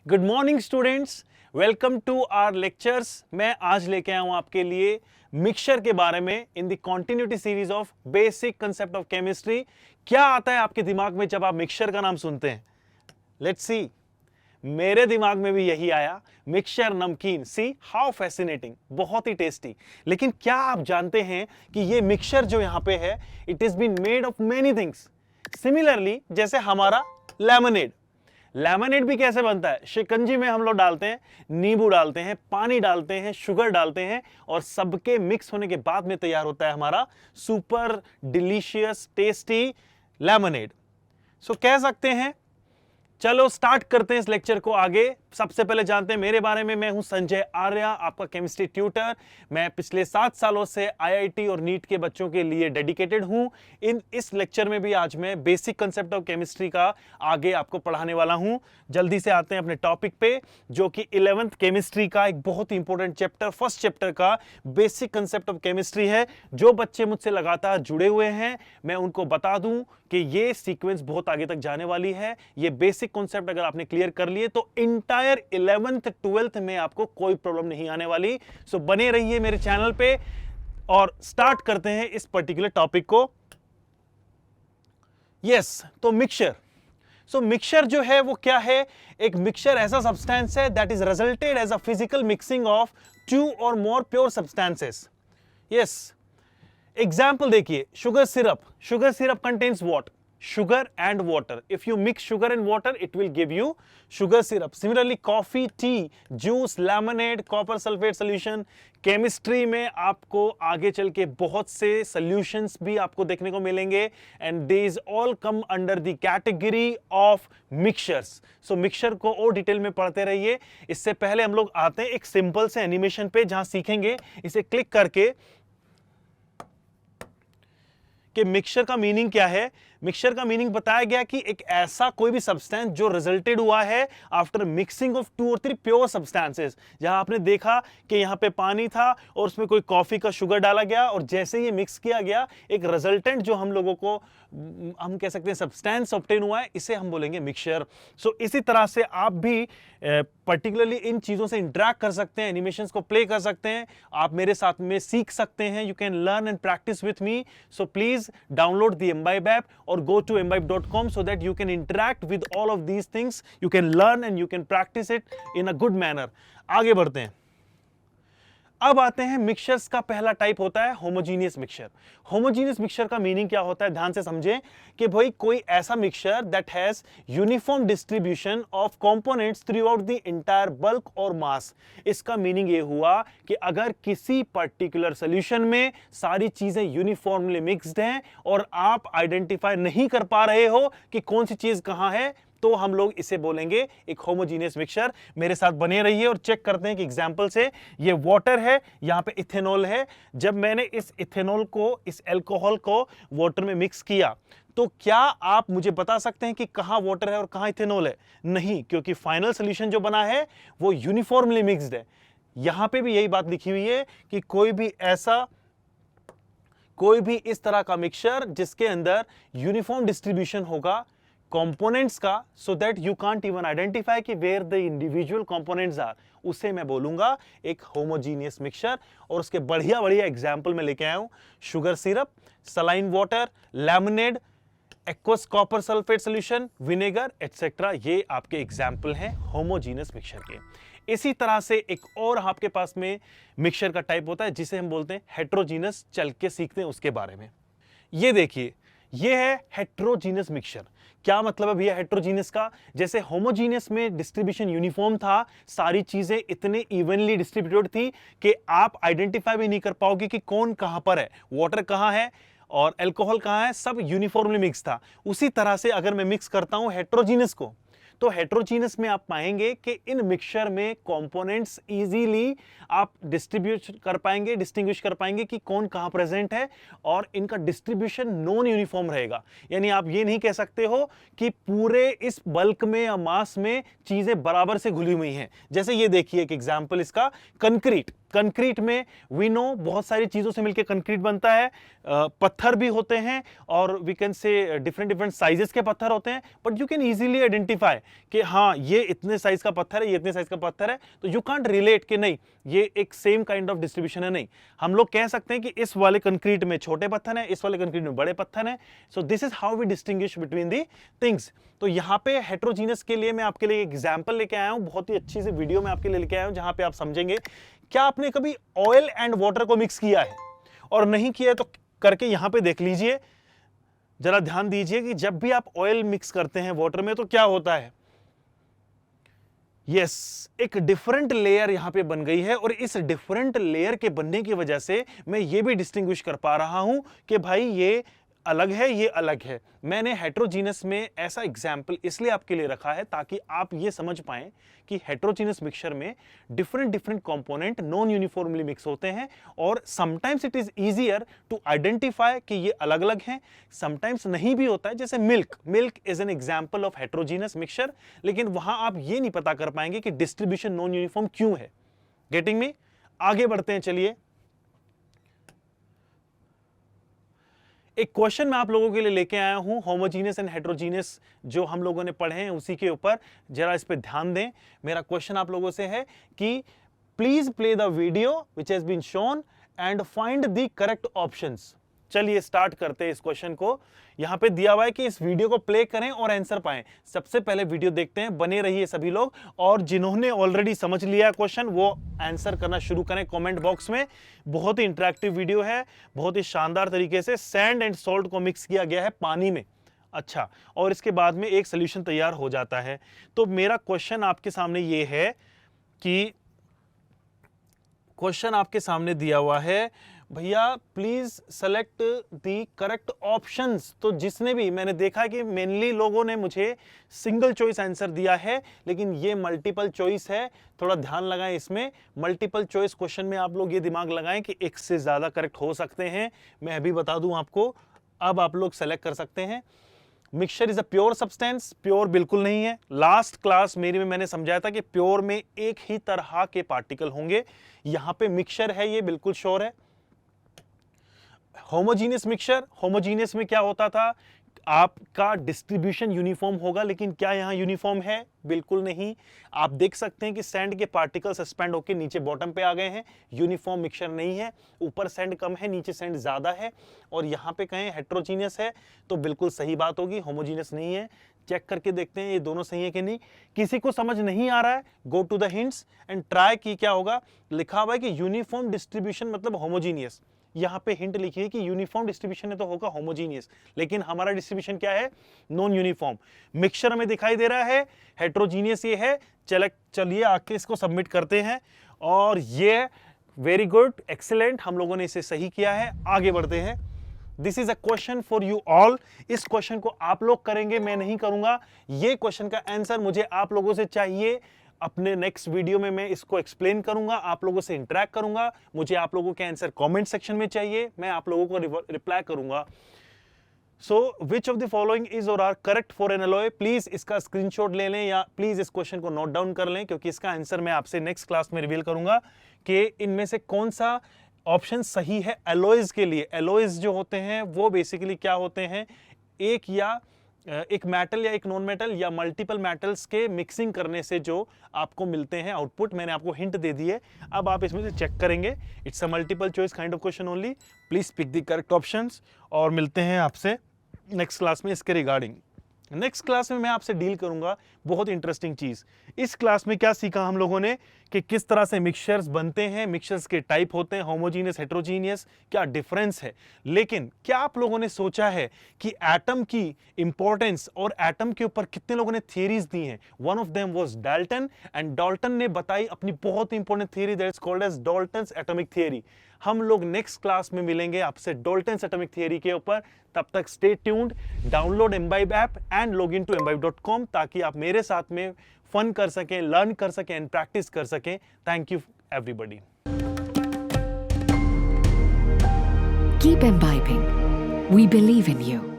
Good morning students, welcome to our lectures. मैं आज लेके आया हूं आपके लिए मिक्सचर के बारे में in the continuity series of basic concept of chemistry. क्या आता है आपके दिमाग में जब आप मिक्सचर का नाम सुनते हैं? Let's see. मेरे दिमाग में भी यही आया, मिक्सचर नमकीन। सी हाउ फैसिनेटिंग, बहुत ही टेस्टी। लेकिन क्या आप जानते हैं कि ये मिक्सचर जो यहां पे है, it is been made of many things. Similarly जैसे हमारा लेमनेड, लेमनेड भी कैसे बनता है? शिकंजी में हम लोग डालते हैं, नींबू डालते हैं, पानी डालते हैं, शुगर डालते हैं और सबके मिक्स होने के बाद में तैयार होता है हमारा सुपर डिलीशियस टेस्टी लेमनेड। सो कह सकते हैं, चलो स्टार्ट करते हैं इस लेक्चर को आगे। सबसे पहले जानते हैं मेरे बारे में। मैं हूं संजय आर्या, आपका केमिस्ट्री ट्यूटर। मैं पिछले 7 सालों से आईआईटी और नीट के बच्चों के लिए डेडिकेटेड हूं। इस लेक्चर में भी आज मैं बेसिक कंसेप्ट ऑफ केमिस्ट्री का आगे आपको पढ़ाने वाला हूं। जल्दी से आते हैं अपने टॉपिक पे, जो कि 11th केमिस्ट्री का एक बहुत ही इंपॉर्टेंट चैप्टर, फर्स्ट चैप्टर का बेसिक कंसेप्ट ऑफ केमिस्ट्री है। जो बच्चे मुझसे लगातार जुड़े हुए हैं, मैं उनको बता दूं कि ये सीक्वेंस बहुत आगे तक जाने वाली है। ये बेसिक कॉन्सेप्ट अगर आपने क्लियर कर लिए तो इंटायर 11th 12th में आपको कोई प्रॉब्लम नहीं आने वाली। सो बने रहिए मेरे चैनल पे और स्टार्ट करते हैं इस पर्टिकुलर टॉपिक को। यस, तो मिक्सचर। सो मिक्सचर जो है वो क्या है? एक मिक्सचर ऐसा सब्सटेंस है that is resulted as a physical mixing of 2 or more pure substances. Yes, example देखिए, sugar syrup. Sugar syrup contains what? Sugar and water. If you mix sugar and water, it will give you sugar syrup. Similarly, coffee, tea, juice, lemonade, copper sulfate solution. Chemistry में आपको आगे चल के बहुत से solutions भी आपको देखने को मिलेंगे and these all come under the category of mixtures. So mixture को और डिटेल में पढ़ते रहिए। इससे पहले हम लोग आते हैं एक सिंपल से एनिमेशन पे, जहां सीखेंगे इसे क्लिक करके कि मिक्सचर का मीनिंग क्या है। मिक्सचर का मीनिंग बताया गया कि एक ऐसा कोई भी सब्सटेंस जो रिजल्टेड हुआ है आफ्टर मिक्सिंग ऑफ 2 और 3 प्योर सब्सटेंसेस। जहां आपने देखा कि यहां पे पानी था और उसमें कोई कॉफी का शुगर डाला गया और जैसे ये मिक्स किया गया, एक रिजल्टेंट जो हम लोगों को हम कह सकते हैं सब्सटेंस ऑब्टेन हुआ है, इसे हम बोलेंगे मिक्सचर। सो इसी तरह से आप भी पर्टिकुलरली इन चीजों से इंटरेक्ट कर सकते हैं, एनिमेशंस को प्ले कर सकते हैं, आप मेरे साथ में सीख सकते हैं। You can learn and practice with me. So please download the imbibe app or go to imbibe.com so that you can interact with all of these things. You can learn and you can practice it in a good manner. आगे बढ़ते हैं। अब आते हैं mixtures का पहला type होता है होमोजीनियस मिक्सचर। होमोजीनियस मिक्सचर का मीनिंग क्या होता है? ध्यान से समझें कि भाई कोई ऐसा mixture that has uniform distribution of components through out the entire bulk और मास। इसका मीनिंग ये हुआ कि अगर किसी पर्टिकुलर सॉल्यूशन में सारी चीजें यूनिफॉर्मली मिक्स्ड हैं और आप आइडेंटिफाई नहीं कर पा रहे हो कि कौन सी चीज कहां है, तो हम लोग इसे बोलेंगे एक होमोजीनियस मिक्सचर। मेरे साथ बने रहिए और चेक करते हैं कि एग्जांपल से। ये वाटर है, यहां पे इथेनॉल है। जब मैंने इस इथेनॉल को, इस अल्कोहल को वाटर में मिक्स किया, तो क्या आप मुझे बता सकते हैं कि कहां वाटर है और कहां इथेनॉल है? नहीं, क्योंकि फाइनल सॉल्यूशन जो बना है वो यूनिफॉर्मली मिक्स्ड है। यहां पे भी यही बात लिखी हुई है कि कोई भी इस तरह का मिक्सचर जिसके अंदर यूनिफॉर्म डिस्ट्रीब्यूशन होगा कंपोनेंट्स का, so that you can't even identify कि where the individual components are, उसे मैं बोलूंगा एक होमोजीनियस मिक्सचर। और उसके बढ़िया बढ़िया एग्जांपल में लेके आया हूं, sugar syrup, saline water, lemonade, aqueous copper sulphate solution, vinegar etcetera. ये आपके एग्जांपल हैं होमोजीनियस मिक्सचर के। इसी तरह से एक और आपके पास में मिक्सचर का टाइप होता है जिसे हम बोलते हैं हेट्रोजीनस। चल के सीखते हैं उसके बारे में। ये देखिए, ये है हेट्रोजीनियस मिक्सचर। क्या मतलब है भैया हेट्रोजीनियस का? जैसे होमोजीनियस में डिस्ट्रीब्यूशन यूनिफॉर्म था, सारी चीजें इतने इवनली डिस्ट्रीब्यूटेड थी कि आप आइडेंटिफाई भी नहीं कर पाओगे कि कौन कहां पर है, वाटर कहां है और अल्कोहल कहां है, सब यूनिफॉर्मली मिक्स था। उसी तरह से अगर मैं मिक्स करता हूं हेट्रोजीनियस को, तो हेट्रोजीनियस में आप पाएंगे कि इन मिक्सचर में कंपोनेंट्स इजीली आप डिस्ट्रीब्यूट कर पाएंगे, डिस्टिंग्विश कर पाएंगे कि कौन कहां प्रेजेंट है, और इनका डिस्ट्रीब्यूशन नॉन यूनिफॉर्म रहेगा। यानी आप ये नहीं कह सकते हो कि पूरे इस बल्क में या मास में चीजें बराबर से घुली हुई हैं। जैसे ये देखिए एक एग्जांपल इसका, कंक्रीट। कंक्रीट में वी नो बहुत सारी चीजों से मिलकर कंक्रीट बनता है, पत्थर भी होते हैं और we can say different sizes के पत्थर होते हैं, but you can easily identify कि हाँ ये इतने साइज का पत्थर है, ये इतने साइज का पत्थर है, तो यू कांट रिलेट कि नहीं ये एक सेम काइंड ऑफ डिस्ट्रीब्यूशन है। नहीं, हम लोग कह सकते हैं कि इस वाले कंक्रीट में छोटे पत्थर हैं, इस वाले कंक्रीट में बड़े पत्थर हैं। So this is how we distinguish between the things. तो यहाँ पे हेट्रोजीनियस के लिए मैं आपके लिए एग्जाम्पल लेके आया हूं, बहुत ही अच्छी सी वीडियो मैं आपके लिए लेके आया हूं जहां पे आप समझेंगे। क्या आपने कभी ऑयल एंड वाटर को मिक्स किया है? और नहीं किया है तो करके यहां पे देख लीजिए, जरा ध्यान दीजिए कि जब भी आप ऑयल मिक्स करते हैं वाटर में तो क्या होता है, एक डिफरेंट लेयर यहां पे बन गई है, और इस डिफरेंट लेयर के बनने की वजह से मैं ये भी डिस्टिंग्विश कर पा रहा हूं कि भाई ये अलग है, ये अलग है। मैंने हेट्रोजीनस में ऐसा एग्जाम्पल इसलिए आपके लिए रखा है ताकि आप ये समझ पाएं कि हेट्रोजीनस मिक्सचर में different component non uniformly mix होते हैं, और sometimes it is easier to identify कि ये अलग अलग हैं, समटाइम्स नहीं भी होता है। जैसे milk is an example of heterogeneous mixture, लेकिन वहां आप ये नहीं पता कर पाएंगे कि डिस्ट्रीब्यूशन नॉन यूनिफॉर्म क्यों है। Getting me? आगे बढ़ते हैं, चलिए। एक क्वेश्चन मैं आप लोगों के लिए लेके आया हूं, होमोजीनियस एंड हेट्रोजीनियस जो हम लोगों ने पढ़े हैं उसी के ऊपर, जरा इस पे ध्यान दें। मेरा क्वेश्चन आप लोगों से है कि please play the video which has been shown and find the correct options. चलिए स्टार्ट करते हैं इस क्वेश्चन को। यहां पे दिया हुआ है कि इस वीडियो को प्ले करें और आंसर पाएं। सबसे पहले वीडियो देखते हैं, बने रहिए सभी लोग, और जिन्होंने ऑलरेडी समझ लिया क्वेश्चन वो आंसर करना शुरू करें कमेंट बॉक्स में। बहुत ही इंटरेक्टिव वीडियो है, बहुत ही शानदार तरीके से सैंड एंड सॉल्ट को मिक्स किया गया है पानी में। अच्छा, और इसके बाद में एक सोल्यूशन तैयार हो जाता है। तो मेरा क्वेश्चन आपके सामने ये है कि क्वेश्चन आपके सामने दिया हुआ है, भैया please select the correct options. तो जिसने भी, मैंने देखा कि मेनली लोगों ने मुझे सिंगल चॉइस आंसर दिया है, लेकिन ये मल्टीपल चॉइस है, थोड़ा ध्यान लगाएं इसमें। मल्टीपल चॉइस क्वेश्चन में आप लोग ये दिमाग लगाएं कि एक से ज्यादा करेक्ट हो सकते हैं। मैं अभी बता दूं आपको, अब आप लोग सेलेक्ट कर सकते हैं। Mixture is a pure substance, pure बिल्कुल नहीं है। लास्ट क्लास मेरी में मैंने समझाया था कि प्योर में एक ही तरह के पार्टिकल होंगे, यहां पे मिक्सचर है, ये बिल्कुल श्योर है। होमोजीनियस मिक्सचर, होमोजीनियस में क्या होता था, आपका डिस्ट्रीब्यूशन यूनिफॉर्म होगा, लेकिन क्या यहां यूनिफॉर्म है? बिल्कुल नहीं। आप देख सकते हैं कि सैंड के पार्टिकल सस्पेंड होकर नीचे बॉटम पे आ गए हैं, यूनिफॉर्म मिक्सचर नहीं है। ऊपर सैंड कम है, नीचे सैंड ज्यादा है, और यहां पे कहें हेट्रोजीनियस है तो बिल्कुल सही बात होगी, होमोजीनियस नहीं है। चेक करके देखते हैं ये दोनों सही है कि नहीं। किसी को समझ नहीं आ रहा है, go to the hints and try की क्या होगा। लिखा हुआ है कि यूनिफॉर्म डिस्ट्रीब्यूशन मतलब होमोजीनियस, यहां पे हिंट लिखिए कि यूनिफॉर्म डिस्ट्रीब्यूशन है तो होगा होमोजीनियस, लेकिन हमारा डिस्ट्रीब्यूशन क्या है? Non uniform. मिक्सचर हमें दिखाई दे रहा है, हेट्रोजीनियस ये है। चलिए आके इसको सबमिट करते हैं, और ये वेरी गुड, एक्सीलेंट, हम लोगों ने इसे सही किया है। आगे बढ़ते हैं। This is a question for you all. इस क्वेश्चन को आप लोग करेंगे, मैं नहीं करूंगा। ये क्वेश्चन का आंसर मुझे आप लोगों से चाहिए। अपने नेक्स्ट वीडियो में मैं इसको एक्सप्लेन करूंगा, आप लोगों से इंटरेक्ट करूंगा। मुझे आप लोगों के आंसर कमेंट सेक्शन में चाहिए, मैं आप लोगों को रिप्लाई करूंगा। So which of the following is or are correct for an alloy? Please इसका स्क्रीनशॉट ले लें, या प्लीज इस क्वेश्चन को नोट डाउन कर लें, क्योंकि इसका आंसर मैं आपसे नेक्स्ट क्लास में रिवील करूंगा कि इनमें से कौन सा ऑप्शन सही है एलॉयज के लिए। एलॉयज जो होते हैं वो बेसिकली क्या होते हैं, एक मेटल या एक नॉन मेटल या मल्टीपल मेटल्स के मिक्सिंग करने से जो आपको मिलते हैं आउटपुट। मैंने आपको हिंट दे दी है, अब आप इसमें से चेक करेंगे। It's a multiple choice kind of question only, please pick the correct options, और मिलते हैं आपसे नेक्स्ट क्लास में इसके रिगार्डिंग। नेक्स्ट क्लास में मैं आपसे डील करूंगा बहुत इंटरेस्टिंग चीज। इस क्लास में क्या सीखा हम लोगों ने कि किस तरह से मिक्सचर्स बनते हैं, मिक्सचर्स के टाइप होते हैं, होमोजीनियस, हेट्रोजीनियस, क्या डिफरेंस है। लेकिन क्या आप लोगों ने सोचा है कि एटम की इंपॉर्टेंस और एटम के ऊपर कितने लोगों ने थियरीज दी हैं? One of them was Dalton, and Dalton ने बताई अपनी बहुत important theory, that is called as Dalton's atomic theory. हम लोग नेक्स्ट क्लास में मिलेंगे आपसे डाल्टन्स एटॉमिक थियरी के ऊपर। तब तक stay tuned, download Embibe app and log in to embibe.com, ताकि आप मेरे साथ में फन कर सकें, लर्न कर सकें एंड प्रैक्टिस कर सकें। Thank you everybody. Keep imbibing. We believe in you.